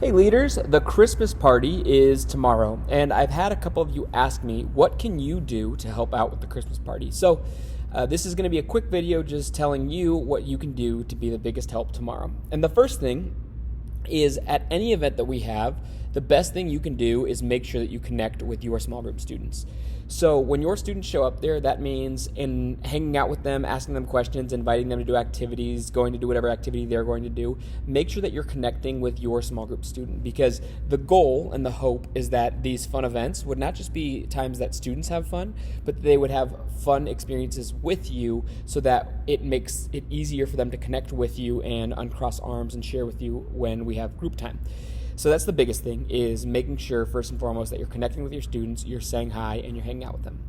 Hey leaders, the Christmas party is tomorrow, and I've had a couple of you ask me, what can you do to help out with the Christmas party? So this is going to be a quick video just telling you what you can do to be the biggest help tomorrow. And the first thing is, at any event that we have, the best thing you can do is make sure that you connect with your small group students. So when your students show up there, that means in hanging out with them, asking them questions, inviting them to do activities, going to do whatever activity they're going to do. Make sure that you're connecting with your small group student, because the goal and the hope is that these fun events would not just be times that students have fun, but they would have fun experiences with you, so that it makes it easier for them to connect with you and uncross arms and share with you when we have group time. So that's the biggest thing, is making sure first and foremost that you're connecting with your students, you're saying hi, and you're hanging out with them.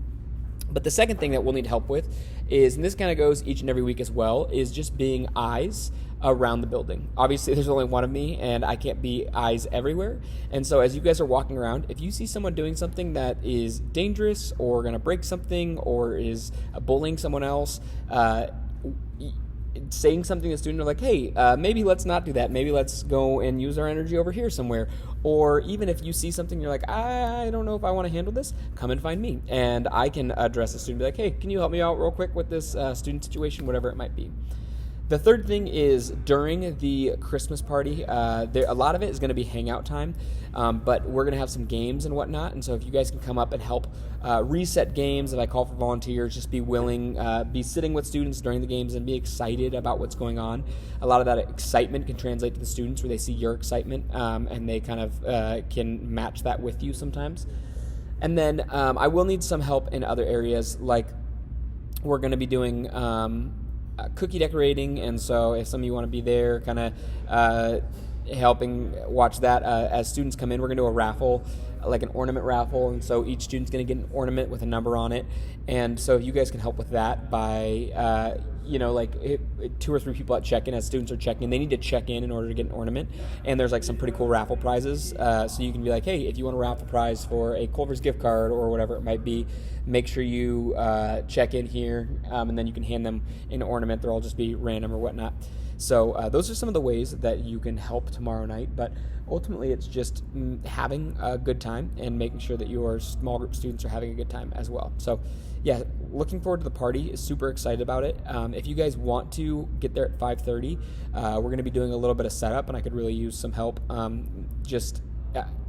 But the second thing that we'll need help with is, and this kind of goes each and every week as well, is just being eyes around the building. Obviously, there's only one of me, and I can't be eyes everywhere. And so as you guys are walking around, if you see someone doing something that is dangerous or going to break something or is bullying someone else, saying something to the student, like, hey, maybe let's not do that. Maybe let's go and use our energy over here somewhere. Or even if you see something, you're like, I don't know if I want to handle this, come and find me. And I can address the student, be like, hey, can you help me out real quick with this student situation, whatever it might be. The third thing is, during the Christmas party, a lot of it is going to be hangout time, but we're going to have some games and whatnot. And so if you guys can come up and help reset games, if I call for volunteers, just be willing, be sitting with students during the games and be excited about what's going on. A lot of that excitement can translate to the students, where they see your excitement, and they kind of can match that with you sometimes. And then I will need some help in other areas, like we're going to be doing cookie decorating, and so if some of you want to be there kind of helping watch that, as students come in, we're going to do a raffle, like an ornament raffle, and so each student's going to get an ornament with a number on it. And so if you guys can help with that by two or three people at check-in, as students are checking in, they need to check in order to get an ornament, and there's like some pretty cool raffle prizes, so you can be like, hey, if you want a raffle prize for a Culver's gift card or whatever it might be, make sure you check in here, and then you can hand them an ornament. They'll all just be random or whatnot. So those are some of the ways that you can help tomorrow night, but ultimately it's just having a good time and making sure that your small group students are having a good time as well. So yeah, looking forward to the party, super excited about it. If you guys want to get there at 5:30, we're going to be doing a little bit of setup, and I could really use some help.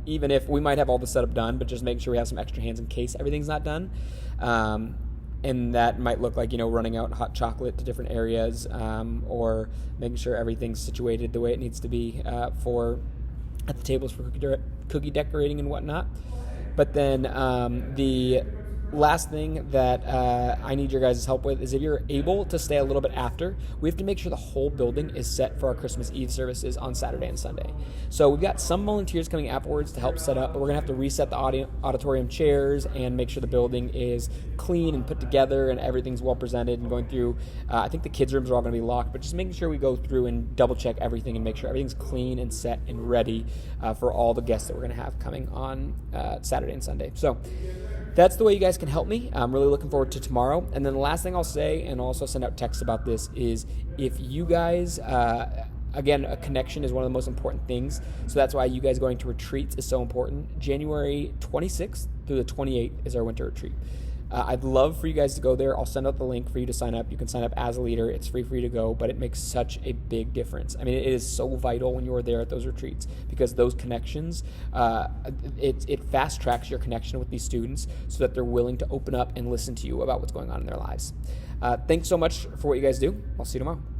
Even if we might have all the setup done, but just making sure we have some extra hands in case everything's not done. And that might look like, running out hot chocolate to different areas, or making sure everything's situated the way it needs to be at the tables for cookie decorating and whatnot. But then the last thing that I need your guys' help with is, if you're able to stay a little bit after, we have to make sure the whole building is set for our Christmas Eve services on Saturday and Sunday. So we've got some volunteers coming afterwards to help set up, but we're going to have to reset the auditorium chairs and make sure the building is clean and put together and everything's well presented, and going through, I think the kids' rooms are all going to be locked, but just making sure we go through and double check everything and make sure everything's clean and set and ready for all the guests that we're going to have coming on Saturday and Sunday. So that's the way you guys can help me. I'm really looking forward to tomorrow. And then the last thing I'll say, and also send out texts about this, is if you guys, again, a connection is one of the most important things. So that's why you guys going to retreats is so important. January 26th through the 28th is our winter retreat. I'd love for you guys to go there. I'll send out the link for you to sign up. You can sign up as a leader. It's free for you to go, but it makes such a big difference. I mean, it is so vital when you're there at those retreats, because those connections, it fast tracks your connection with these students so that they're willing to open up and listen to you about what's going on in their lives. Thanks so much for what you guys do. I'll see you tomorrow.